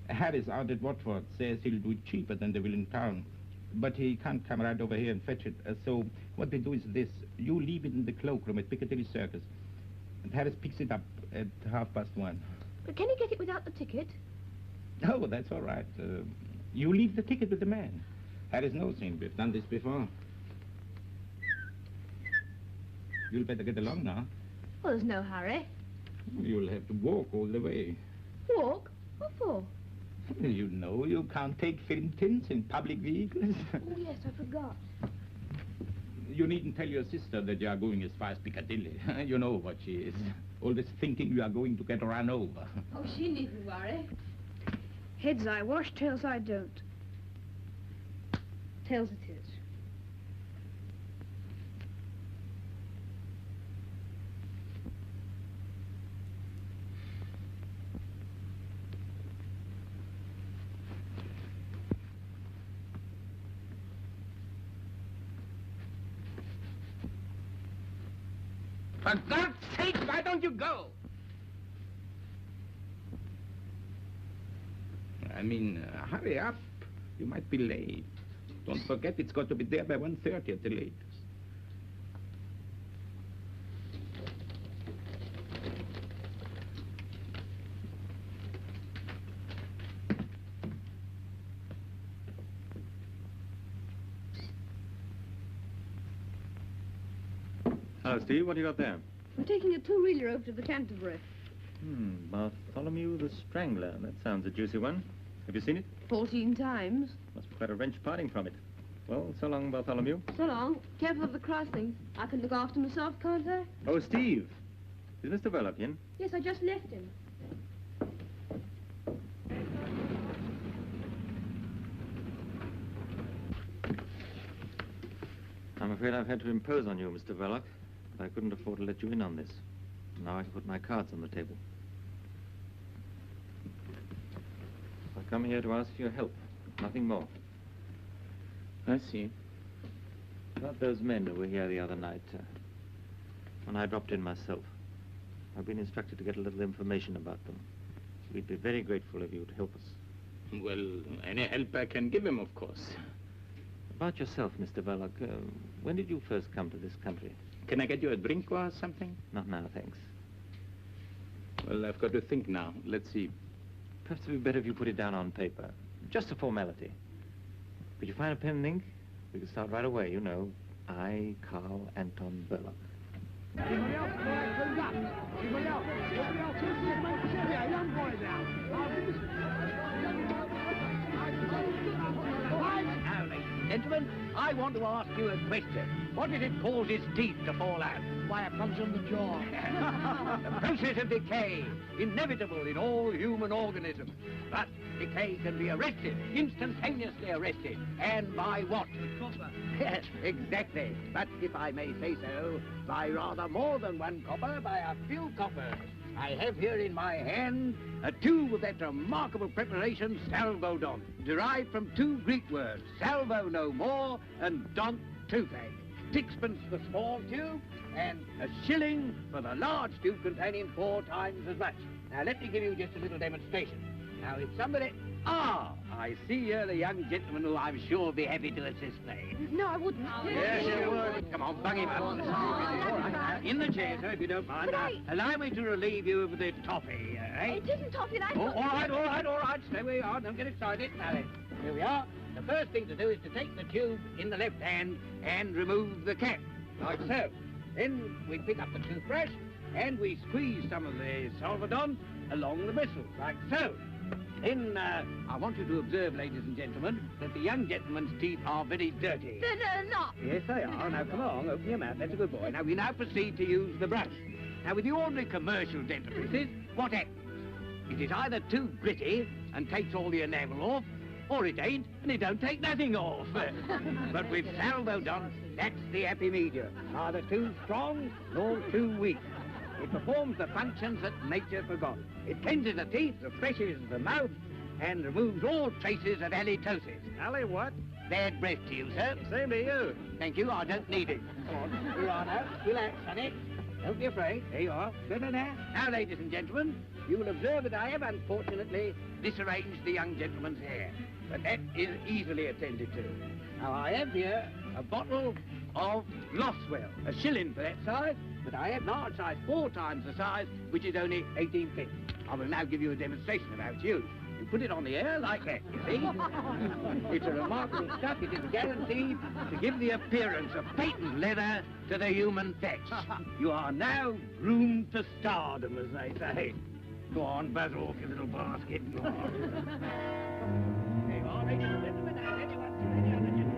Harris out at Watford says he'll do it cheaper than they will in town. But he can't come right over here and fetch it. So what we do is this. You leave it in the cloakroom at Piccadilly Circus. And Harris picks it up at 1:30. But can he get it without the ticket? Oh, that's all right. You leave the ticket with the man. Harris knows him. We've done this before. You'll better get along now. Well, there's no hurry. You'll have to walk all the way. Walk? What for? You know you can't take film tints in public vehicles. Oh, yes, I forgot. You needn't tell your sister that you are going as far as Piccadilly. You know what she is. Always thinking you are going to get run over. Oh, she needn't worry. Heads I wash, tails I don't. Tails it is. For God's sake, why don't you go? I mean, hurry up. You might be late. Don't forget it's got to be there by 1:30 at the latest. Hello, Steve. What do you got there? We're taking a two-reeler over to the Canterbury. Bartholomew the Strangler. That sounds a juicy one. Have you seen it? 14 times. Must be quite a wrench parting from it. Well, so long, Bartholomew. So long. Careful of the crossings. I can look after myself, can't I? Oh, Steve. Is Mr. Verloc in? Yes, I just left him. I'm afraid I've had to impose on you, Mr. Verloc. But I couldn't afford to let you in on this. Now I can put my cards on the table. I've come here to ask for your help. Nothing more. I see. About those men who were here the other night, when I dropped in myself. I've been instructed to get a little information about them. We'd be very grateful if you'd help us. Well, any help I can give him, of course. About yourself, Mr. Verloc, when did you first come to this country? Can I get you a drink or something? Not now, thanks. Well, I've got to think now. Let's see. Perhaps it would be better if you put it down on paper. Just a formality. Could you find a pen and ink? We could start right away, you know. I, Karl Anton Verloc. Anybody else? Anybody else? Anybody else? Yeah, young boys now. Now, ladies and gentlemen, I want to ask you a question. What did it cause his teeth to fall out? Why, it comes from the jaw. The process of decay, inevitable in all human organisms. But decay can be arrested, instantaneously arrested. And by what? Copper. Yes, exactly. But if I may say so, by rather more than one copper, by a few coppers. I have here in my hand a tube of that remarkable preparation, salvodont, derived from two Greek words, salvo no more and dont toothache. 6pence for the small tube and a shilling for the large tube containing 4 times as much. Now let me give you just a little demonstration. Now if somebody... Ah, I see here the young gentleman who I'm sure will be happy to assist me. No, I wouldn't. Yes, you would. Come on, bung him up. In the chair, sir, if you don't mind. Allow me to relieve you of the toffee, eh? It isn't toffee, I all right. Stay where you are. Don't get excited. Now then, here we are. The first thing to do is to take the tube in the left hand and remove the cap, like so. Then we pick up the toothbrush and we squeeze some of the salvodont along the bristles, like so. Then, I want you to observe, ladies and gentlemen, that the young gentleman's teeth are very dirty. They're not. Yes, they are. Now, come along, open your mouth. That's a good boy. Now, we now proceed to use the brush. Now, with the ordinary commercial dentifrices, what happens? It is either too gritty and takes all the enamel off, or it ain't, and it don't take nothing off. But with Sabotage, that's the happy medium. Neither too strong nor too weak. It performs the functions that nature forgot. It cleanses the teeth, refreshes the mouth, and removes all traces of halitosis. Ali, what? Bad breath to you, sir. Same to you. Thank you, I don't need it. Here you are now. Relax, honey. Don't be afraid. There you are. Good enough. Now, ladies and gentlemen, you will observe that I have, unfortunately, disarranged the young gentleman's hair. But that is easily attended to. Now, I have here a bottle of Losswell, a shilling for that size, but I have large size, 4 times the size, which is only 18p. I will now give you a demonstration of how it's used. You put it on the air like that, you see? It's a remarkable stuff. It is guaranteed to give the appearance of patent leather to the human flesh. You are now groomed to stardom, as they say. Go on, buzz off your little basket. Go on. There you are, ladies and gentlemen. Now, anyone to any other gentleman.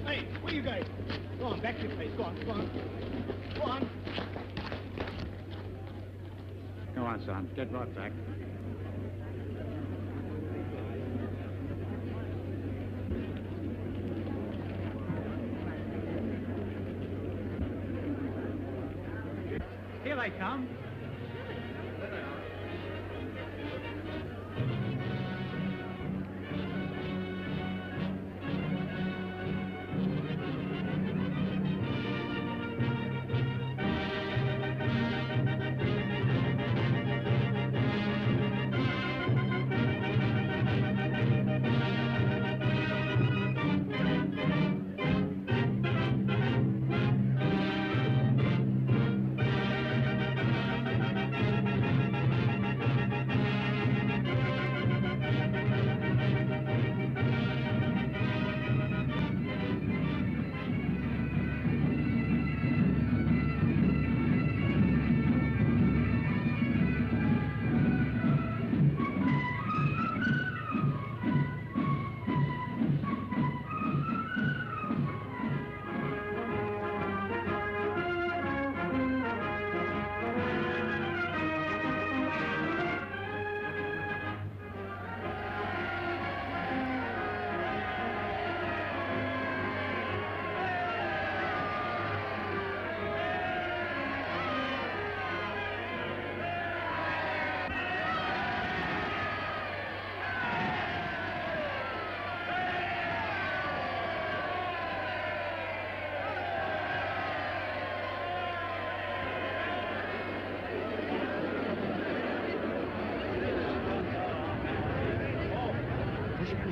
Hey, where you guys? Go on, back to your place. Go on, go on. Go on. Go on, son. Get right back. Here they come.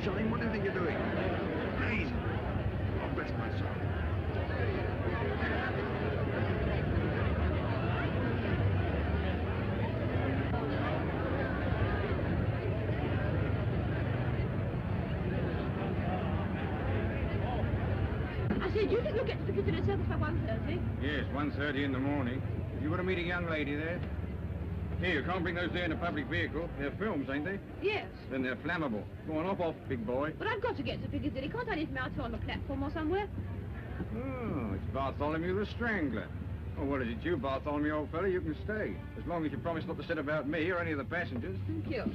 Johnny, what do you think you're doing? Please. I'll rest myself. I said, do you think you'll get to the Piccadilly Circus by 1:30? Yes, 1:30 in the morning. You want to meet a young lady there? Here, you can't bring those there in a public vehicle. They're films, ain't they? Yes. Then they're flammable. Go on, off, big boy. But I've got to get to Piccadilly. Can't I leave them out here on the platform or somewhere? Oh, it's Bartholomew the Strangler. Oh, well, is it you, Bartholomew, old fella? You can stay. As long as you promise not to sit about me or any of the passengers. Thank you.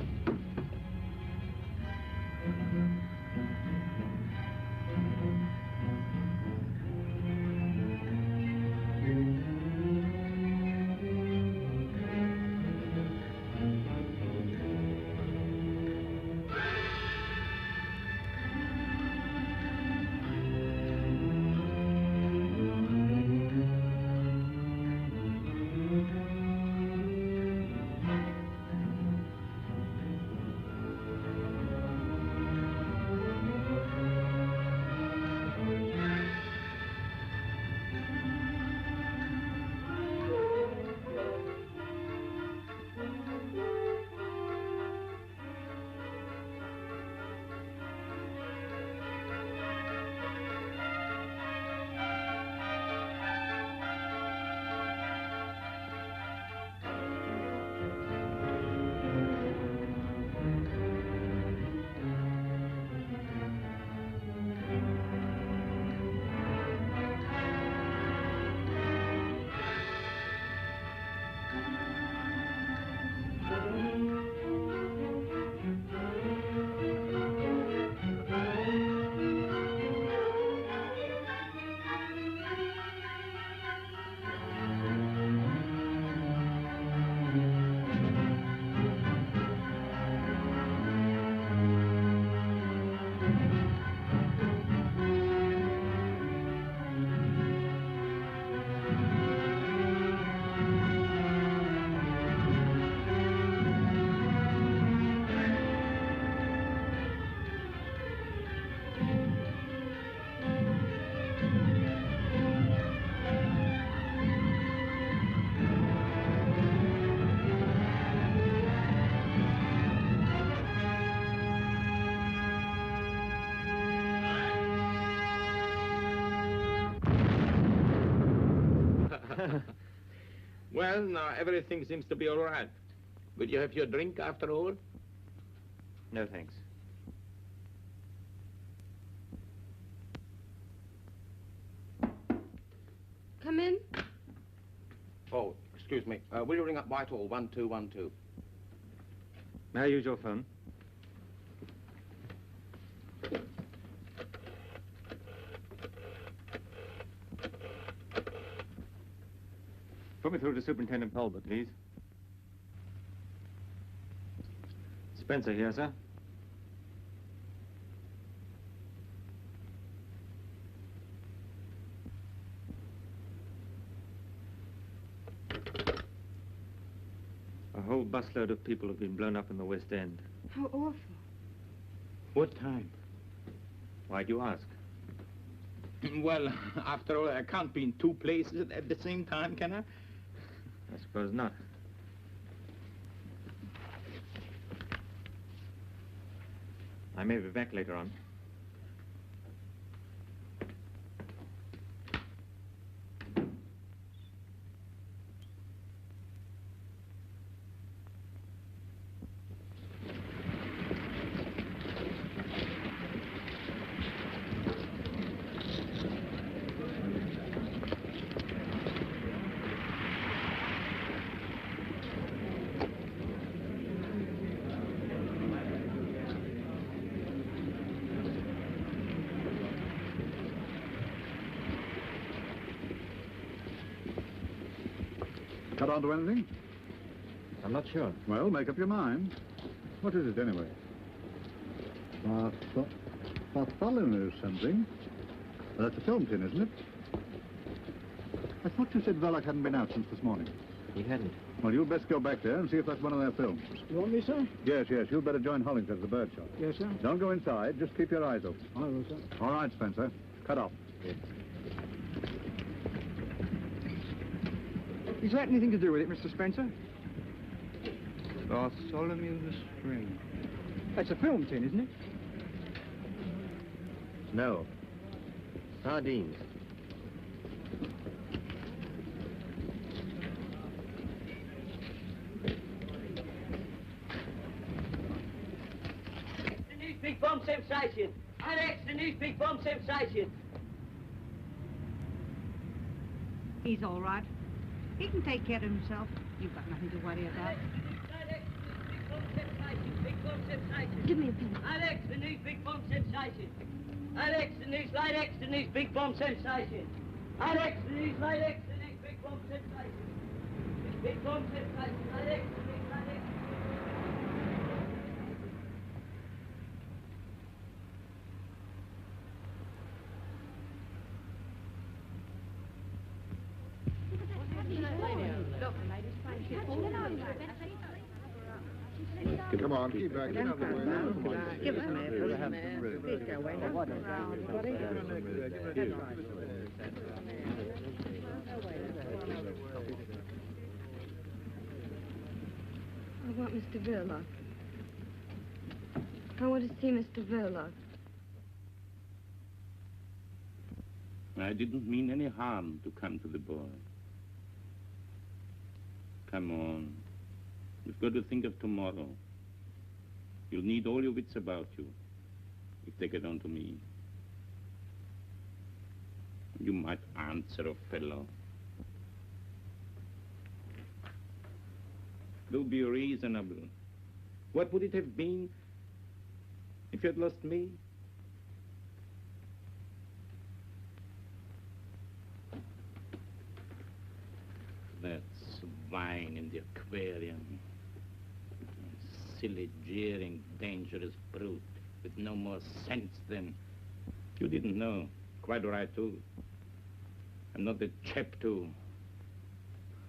Well, now everything seems to be all right. Will you have your drink after all? No, thanks. Come in. Oh, excuse me. Will you ring up Whitehall 1212? May I use your phone? Put me through to Superintendent Talbot, please. Spencer here, sir. A whole busload of people have been blown up in the West End. How awful. What time? Why do you ask? Well, after all, I can't be in two places at the same time, can I? I suppose not. I may be back later on. Cut on to anything? I'm not sure. Well, make up your mind. What is it, anyway? Bartholomew something. Well, that's a film tin, isn't it? I thought you said Verloc hadn't been out since this morning. He hadn't. Well, you'd best go back there and see if that's one of their films. You want me, sir? Yes, yes. You'd better join Hollington at the bird shop. Yes, sir. Don't go inside. Just keep your eyes open. I will, sir. All right, Spencer. Cut off. Yes. Is that anything to do with it, Mr. Spencer? Bartholomew the String. That's a film tin, isn't it? No. Sardines. The news big bomb sensation. Alex, the news big bomb sensation. He's all right. He can take care of himself. You've got nothing to worry about. Give me a pen. Alex, the news big bomb sensation. Alex, the news light X, the news big bomb sensation. Alex, the news light X, the news big bomb sensation. Big bomb sensation. Alex, the news light X. Come on, keep back. Get out of the way now. Come on. Give us a minute. Please go away. Now. I want Mr. Verloc. I want to see Mr. Verloc. I didn't mean any harm to come to the boy. Come on. You've got to think of tomorrow. You'll need all your wits about you if they get on to me. You might answer a fellow. Do be reasonable. What would it have been if you had lost me? That swine in the aquarium. Silly, jeering, dangerous brute with no more sense than... You didn't know. Quite right, too. I'm not the chap to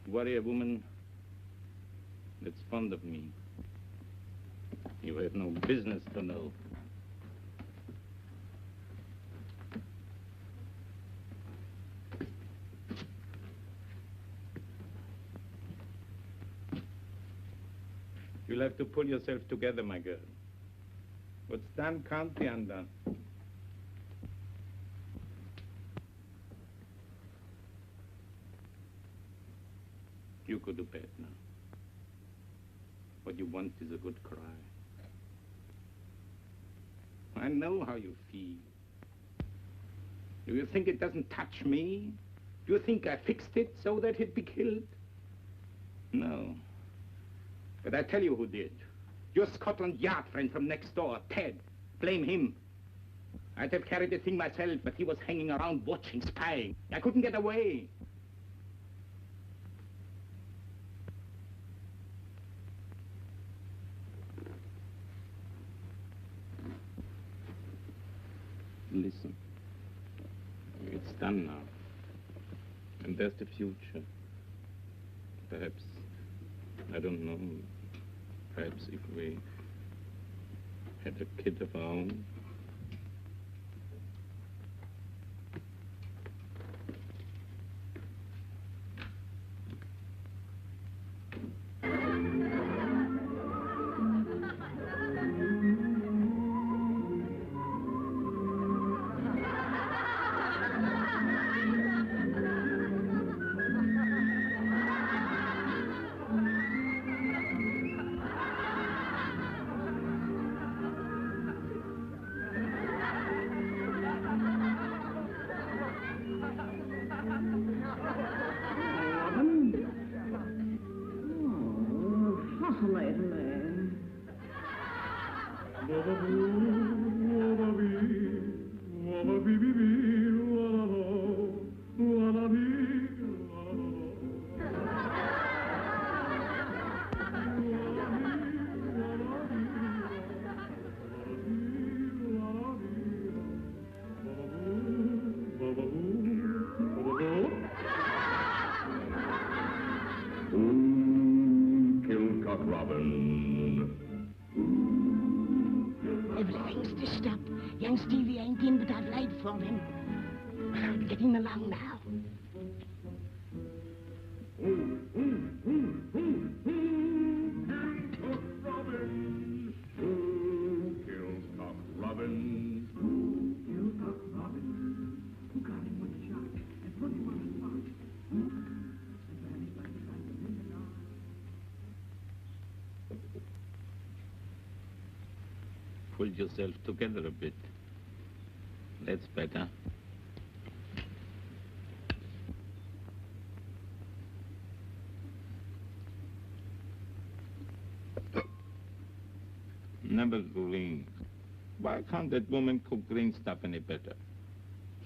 worry a woman that's fond of me. You have no business to know. You'll have to pull yourself together, my girl. What's done can't be undone. You go to bed now. What you want is a good cry. I know how you feel. Do you think it doesn't touch me? Do you think I fixed it so that he'd be killed? No. But I tell you who did. Your Scotland Yard friend from next door, Ted. Blame him. I'd have carried the thing myself, but he was hanging around watching, spying. I couldn't get away. Listen. It's done now. And there's the future. Perhaps, I don't know, perhaps if we had a kid of our own. Everything's dished up. Young Stevie ain't in, but I've laid for him. I'm getting along now. Robin. Who killed Cock Robin? Who killed Cock Robin? Who got him with a shot and put him on the spot? Pull yourself together a bit. That's better. Never green. Why can't that woman cook green stuff any better?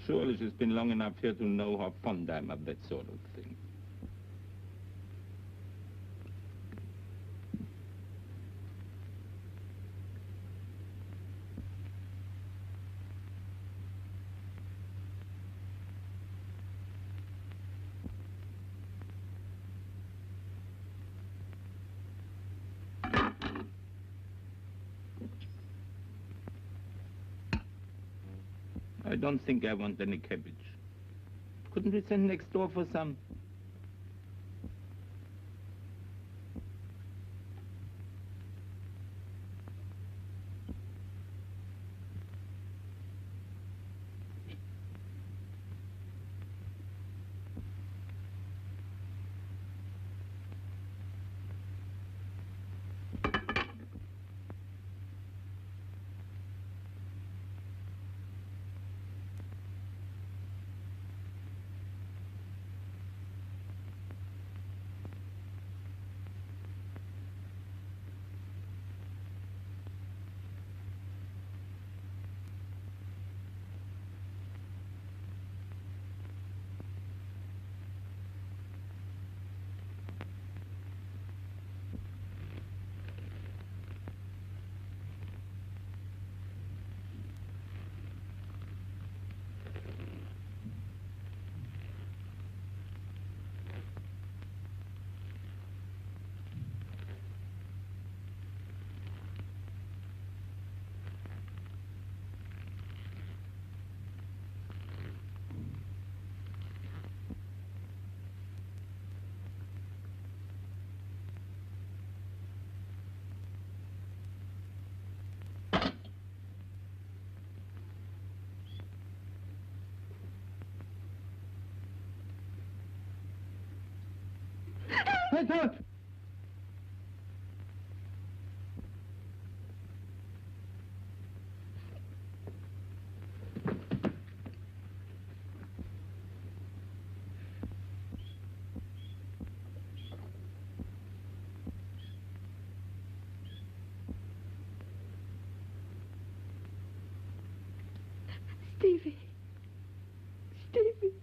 Surely she's been long enough here to know how fond I am of that sort of thing. I don't think I want any cabbage. Couldn't we send next door for some? Lights out! Stevie. Stevie.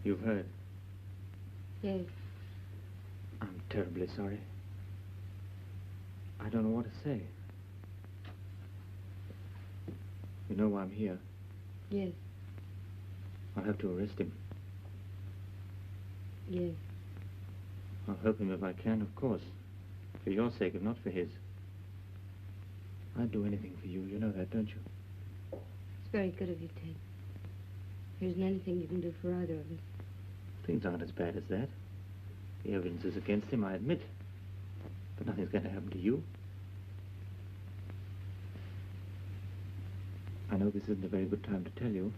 You've heard. Yes. I'm terribly sorry. I don't know what to say. You know why I'm here. Yes. I'll have to arrest him. Yes. I'll help him if I can, of course. For your sake, if not for his. I'd do anything for you. You know that, don't you? It's very good of you, Ted. There isn't anything you can do for either of us. Things aren't as bad as that. The evidence is against him, I admit. But nothing's going to happen to you. I know this isn't a very good time to tell you.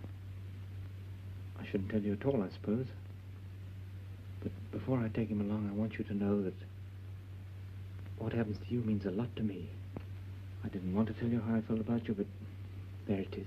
I shouldn't tell you at all, I suppose. But before I take him along, I want you to know that what happens to you means a lot to me. I didn't want to tell you how I felt about you, but there it is.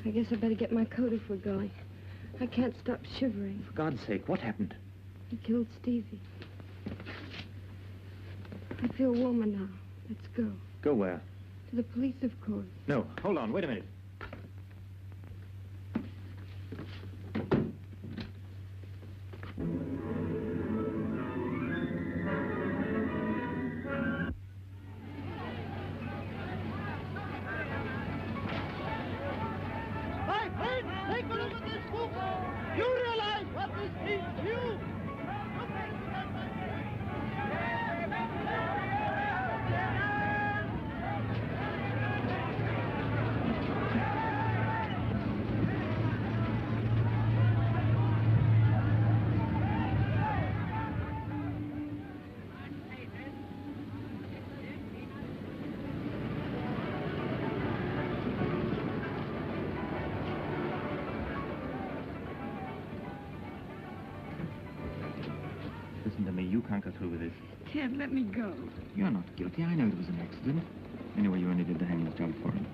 I guess I better get my coat if we're going. I can't stop shivering. For God's sake, what happened? He killed Stevie. I feel warmer now. Let's go. Go where? To the police, of course. No, hold on, wait a minute. Take a look at this book. You realize what this means to you? Listen to me, you can't go through with this. Ted, let me go. You're not guilty. I know it was an accident. Anyway, you only did the hangman's job for him.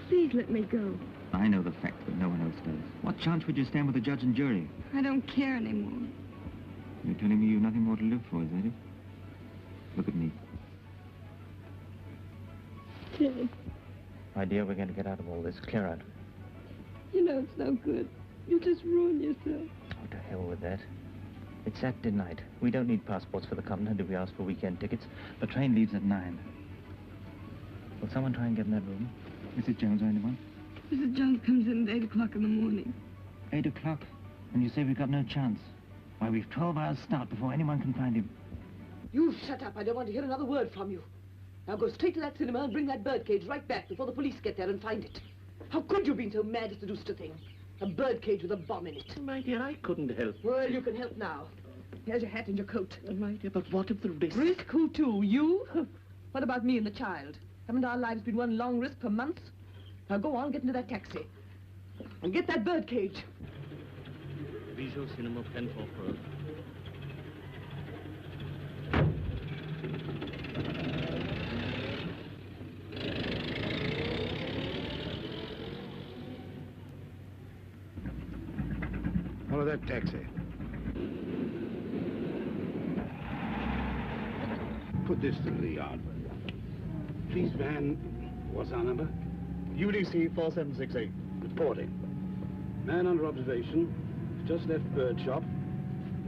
Please let me go. I know the fact, but no one else does. What chance would you stand with the judge and jury? I don't care anymore. You're telling me you've nothing more to live for, is that it? Look at me. Ted, My dear, we're going to get out of all this. Clear out. you know it's no good. You just ruin yourself. Oh, to hell with that. It's Saturday night. We don't need passports for the continent if we ask for weekend tickets. The train leaves at 9. Will someone try and get in that room? Mrs. Jones or anyone? Mrs. Jones comes in at 8 o'clock in the morning. 8 o'clock? And you say we've got no chance? Why, we've 12 hours start before anyone can find him. You shut up. I don't want to hear another word from you. Now go straight to that cinema and bring that birdcage right back before the police get there and find it. How could you have been so mad as to do such a thing? A birdcage with a bomb in it. My dear, I couldn't help. Well, you can help now. Here's your hat and your coat. My dear, but what if the risk... Risk? Who to? You? What about me and the child? Haven't our lives been one long risk for months? Now go on, get into that taxi. And get that birdcage. Bijou Cinema, Penfolk Road. Follow that taxi. Put this to the yard. Police van, what's our number? UDC 4768. Reporting. Man under observation, just left bird shop,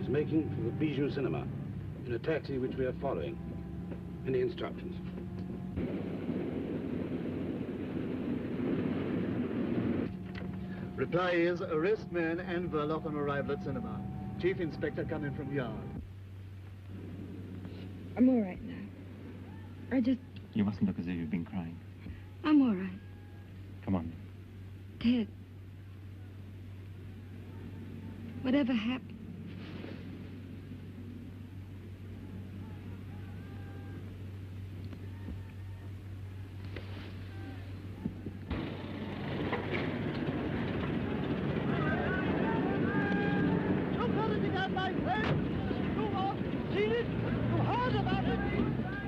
is making for the Bijou Cinema in a taxi which we are following. Any instructions? Reply is arrest man and Verloc on arrival at cinema. Chief Inspector coming from yard. I'm all right now. You mustn't look as if you've been crying. I'm all right. Come on. Ted. Whatever happened?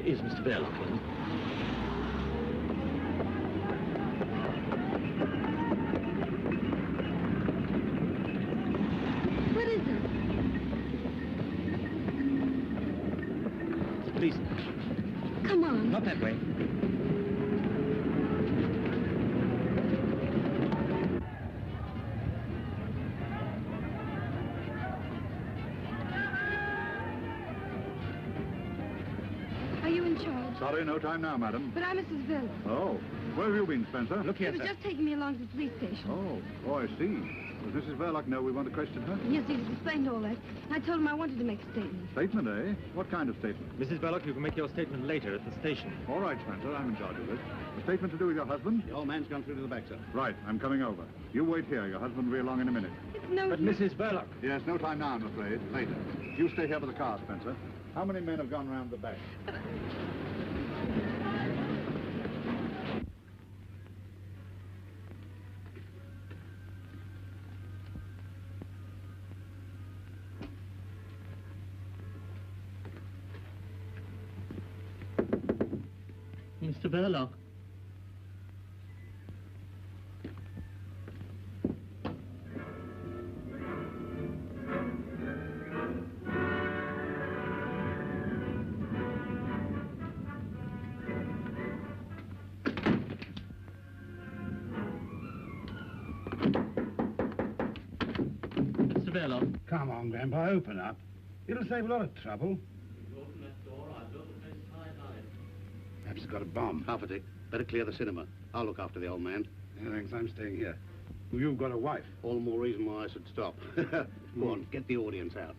Is Mr. Verloc in? What is it? It's a police. Come on. Not that way. Sorry, no time now, madam. But I'm Mrs. Verloc. Oh, where have you been, Spencer? Look He here, was sir. just taking me along to the police station. Oh, I see. Does Mrs. Verloc know we want to question her? Yes, he's explained all that. I told him I wanted to make a statement. Statement, eh? What kind of statement? Mrs. Verloc, you can make your statement later at the station. All right, Spencer, I'm in charge of this. A statement to do with your husband? The old man's gone through to the back, sir. Right, I'm coming over. You wait here. Your husband will be along in a minute. It's no But use. Mrs. Verloc. Yes, no time now, I'm afraid. Later. You stay here with the car, Spencer. How many men have gone round the back? Mr. Verloc. Mr. Verloc. Come on, Grandpa, open up. It'll save a lot of trouble. Open that door, I'll build the place high. Perhaps he's got a bomb. Half a dick. Better clear the cinema. I'll look after the old man. Yeah, thanks, I'm staying here. Well, you've got a wife. All the more reason why I should stop. Go on, get the audience out.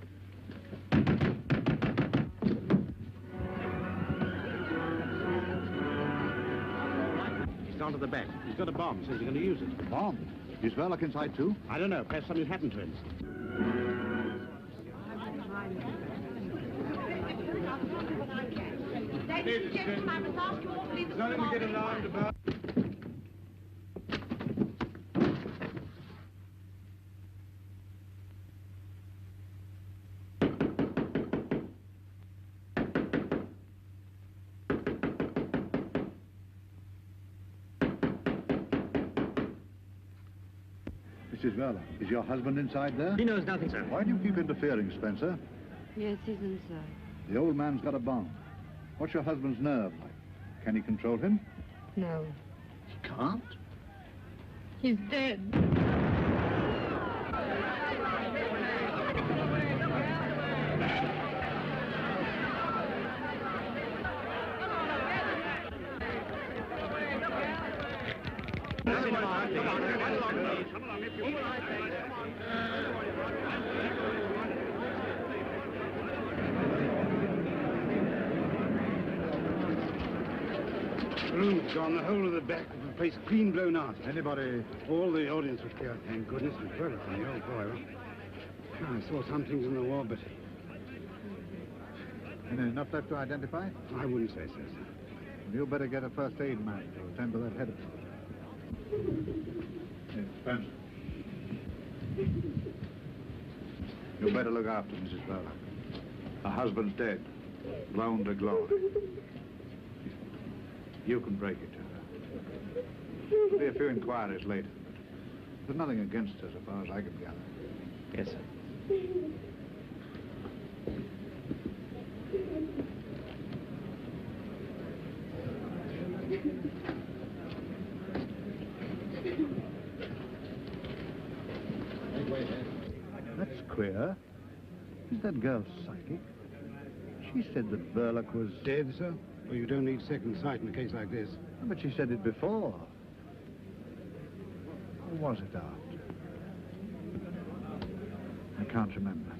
He's gone to the back. He's got a bomb. Says he's going to use it. Bomb? Is Verloc inside, too? I don't know. Perhaps something's happened to him. Ladies and gentlemen, I must ask you all to leave the Nothing to get alarmed about. Mrs. Verloc, is your husband inside there? He knows nothing, sir. Why do you keep interfering, Spencer? Yes, he's inside. The old man's got a bomb. What's your husband's nerve like? Can he control him? No. He can't? He's dead. The room's gone. The whole of the back of the place clean blown out. Anybody? All the audience was killed. Thank goodness. And further from the old boy. I saw some things in the wall, but Enough left to identify? I wouldn't say so, sir. You better get a first aid man to attend to that head of Spencer. You better look after Mrs. Verloc. Her husband's dead, blown to glory. You can break it to her. There'll be a few inquiries later. There's nothing against her, so far as I can gather. Yes, sir. That's queer. Is that girl psychic? She said that Verloc was... Dead, sir? Well, you don't need second sight in a case like this. But she said it before. Or was it after? I can't remember.